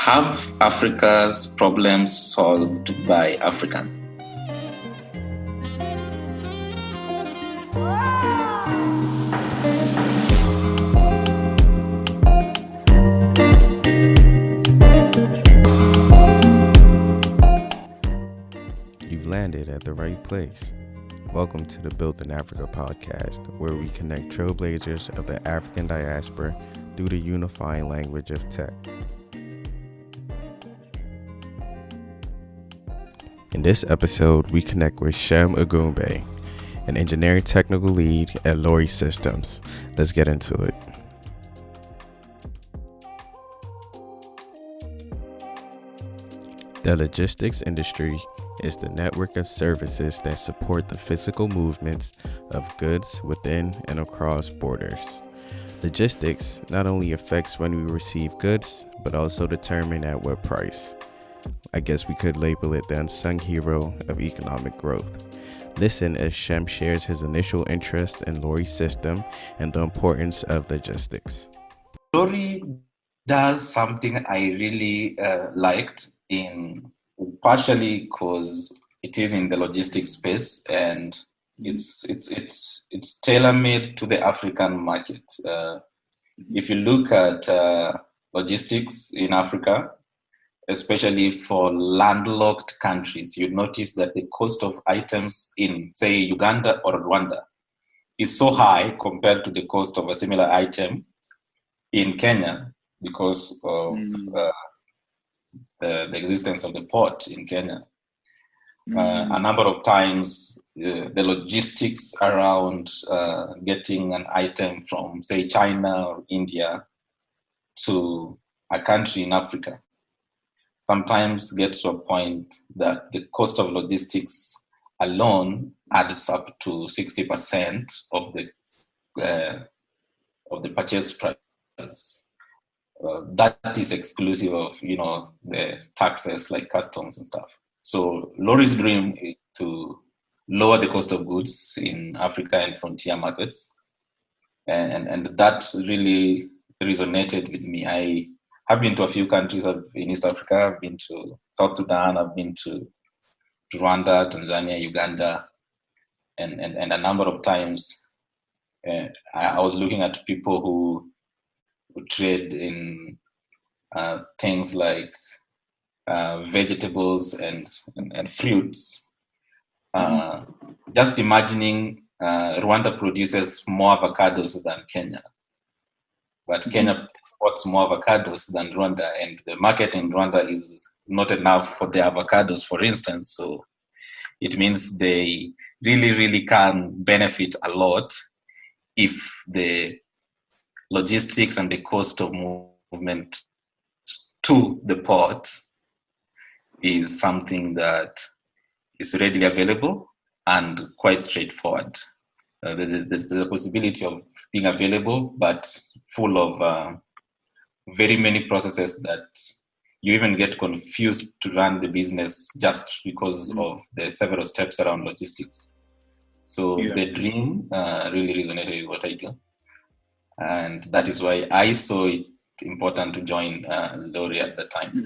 Have Africa's problems solved by African? You've landed at the right place. Welcome to the Built in Africa podcast, where we connect trailblazers of the African diaspora through the unifying language of tech. In this episode, we connect with Shem Ogumbe, an engineering technical lead at Lori Systems. Let's get into it. The logistics industry is the network of services that support the physical movements of goods within and across borders. Logistics not only affects when we receive goods, but also determine at what price. I guess we could label it the unsung hero of economic growth. Listen as Shem shares his initial interest in Lori's system and the importance of logistics. Lori does something I really liked, in partially because it is in the logistics space and it's tailor-made to the African market. If you look at logistics in Africa, especially for landlocked countries, you notice that the cost of items in, say, Uganda or Rwanda is so high compared to the cost of a similar item in Kenya because of the existence of the port in Kenya. A number of times, the logistics around getting an item from, say, China or India to a country in Africa sometimes gets to a point that the cost of logistics alone adds up to 60% of the purchase price. That is exclusive of, the taxes like customs and stuff. So Lori's dream is to lower the cost of goods in Africa and frontier markets. And that really resonated with me. I have been to a few countries in East Africa. I've been to South Sudan. I've been to Rwanda, Tanzania, Uganda. And a number of times I was looking at people who trade in things like vegetables and fruits. Just imagining Rwanda produces more avocados than Kenya, but Kenya exports more avocados than Rwanda, and the market in Rwanda is not enough for the avocados, for instance. So it means they really, really can benefit a lot if the logistics and the cost of movement to the port is something that is readily available and quite straightforward. There's the possibility of being available, but full of very many processes that you even get confused to run the business just because of the several steps around logistics. So the dream really resonated with what I do. And that is why I saw it important to join Lori at the time.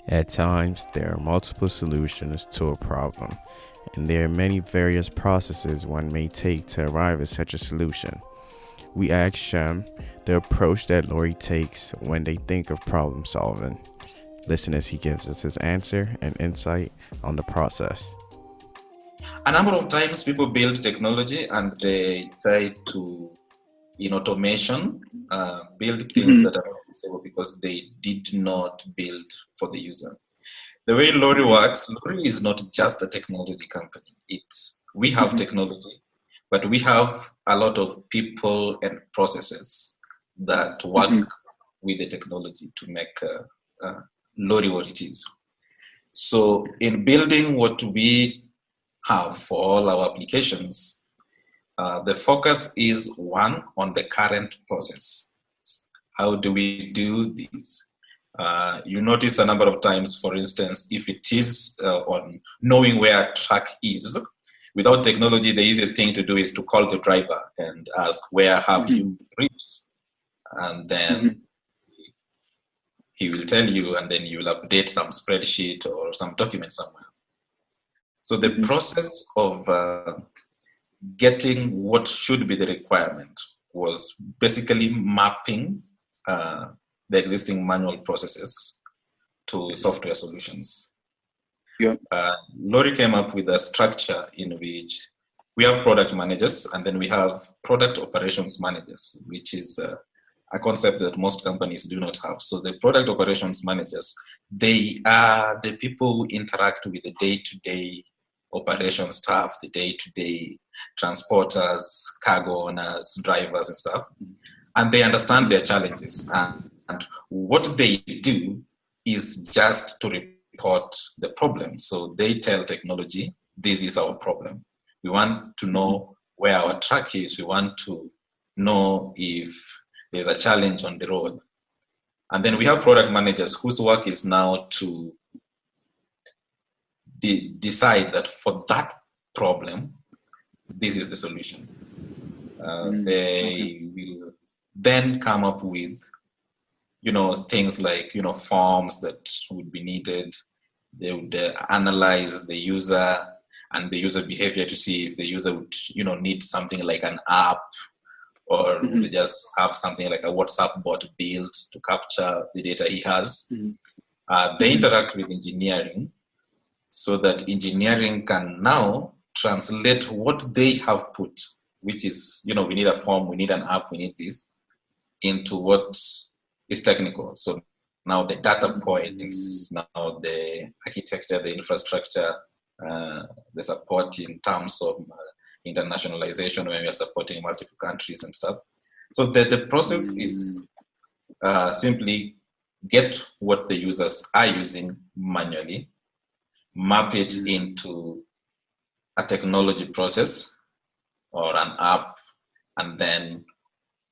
At times, there are multiple solutions to a problem, and there are many various processes one may take to arrive at such a solution. We asked Shem the approach that Lori takes when they think of problem solving. Listen as he gives us his answer and insight on the process. A number of times people build technology and they try to, in automation, build things that are not usable because they did not build for the user. The way Lori works, Lori is not just a technology company. We have technology, but we have a lot of people and processes that work with the technology to make Lori what it is. So in building what we have for all our applications, the focus is one on the current process. How do we do this? You notice a number of times, for instance, if it is on knowing where a truck is, without technology, the easiest thing to do is to call the driver and ask, where have you reached? and then he will tell you, and then you will update some spreadsheet or some document somewhere. So the process of getting what should be the requirement was basically mapping the existing manual processes to software solutions. Yeah. Lori came up with a structure in which we have product managers, and then we have product operations managers, which is a concept that most companies do not have. So the product operations managers, they are the people who interact with the day-to-day operation staff, the day-to-day transporters, cargo owners, drivers and stuff. And they understand their challenges. And what they do is just to report the problem. So they tell technology, this is our problem. We want to know where our truck is. We want to know if there's a challenge on the road. And then we have product managers whose work is now to decide that for that problem, this is the solution. They will then come up with, things like, forms that would be needed. They would analyze the user and the user behavior to see if the user would, need something like an app, or would just have something like a WhatsApp bot built to capture the data he has. They interact with engineering so that engineering can now translate what they have put, which is, we need a form, we need an app, we need this, into what is technical. So now the data points, now the architecture, the infrastructure, the support in terms of internationalization when we are supporting multiple countries and stuff. So the process is simply get what the users are using manually, map it into a technology process or an app, and then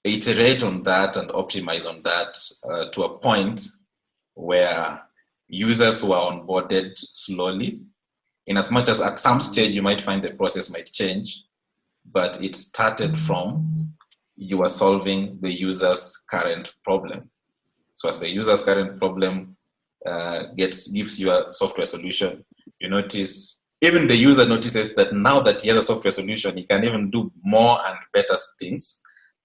iterate on that and optimize on that to a point where users who are onboarded slowly, in as much as at some stage you might find the process might change, but it started from you are solving the user's current problem. So as the user's current problem gives you a software solution, you notice, even the user notices that now that he has a software solution, he can even do more and better things,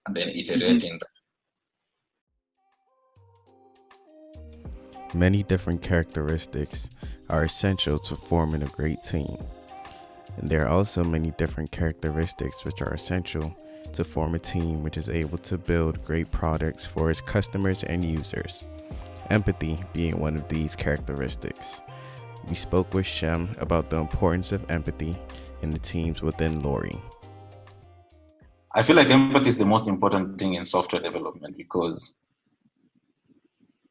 and then iterating that. Many different characteristics are essential to forming a great team. And there are also many different characteristics which are essential to form a team which is able to build great products for its customers and users. Empathy being one of these characteristics. We spoke with Shem about the importance of empathy in the teams within Lori. I feel like empathy is the most important thing in software development, because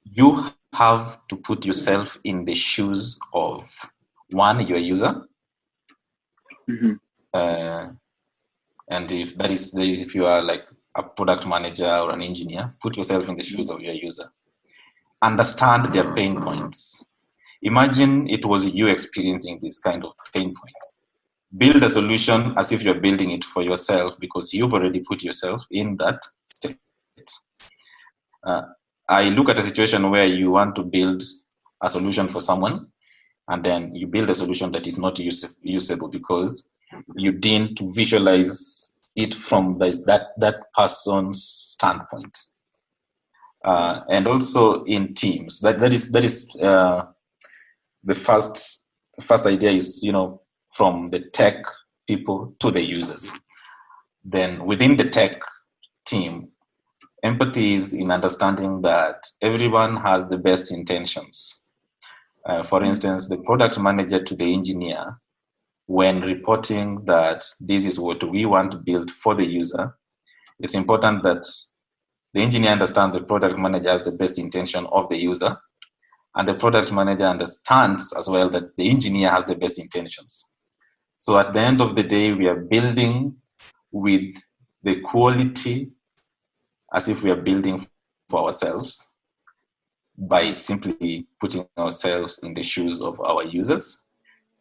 you have to put yourself in the shoes of, one, your user. And if you are like a product manager or an engineer, put yourself in the shoes of your user. Understand their pain points. Imagine it was you experiencing this kind of pain points. Build a solution as if you're building it for yourself, because you've already put yourself in that state. I look at a situation where you want to build a solution for someone, and then you build a solution that is not usable because you didn't visualize it from that person's standpoint. And also in teams, that is the first idea is, from the tech people to the users. Then within the tech team, empathy is in understanding that everyone has the best intentions. For instance, the product manager to the engineer, when reporting that this is what we want to build for the user, it's important that the engineer understands the product manager has the best intention of the user, and the product manager understands as well that the engineer has the best intentions. So at the end of the day, we are building with the quality as if we are building for ourselves, by simply putting ourselves in the shoes of our users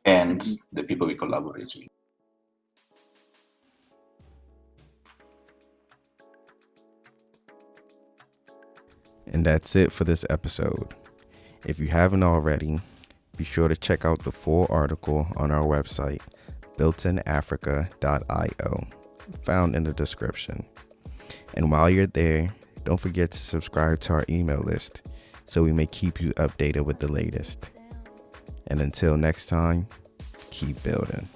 and the people we collaborate with. And that's it for this episode. If you haven't already, be sure to check out the full article on our website, builtinafrica.io, found in the description. And while you're there, don't forget to subscribe to our email list so we may keep you updated with the latest. And until next time, keep building.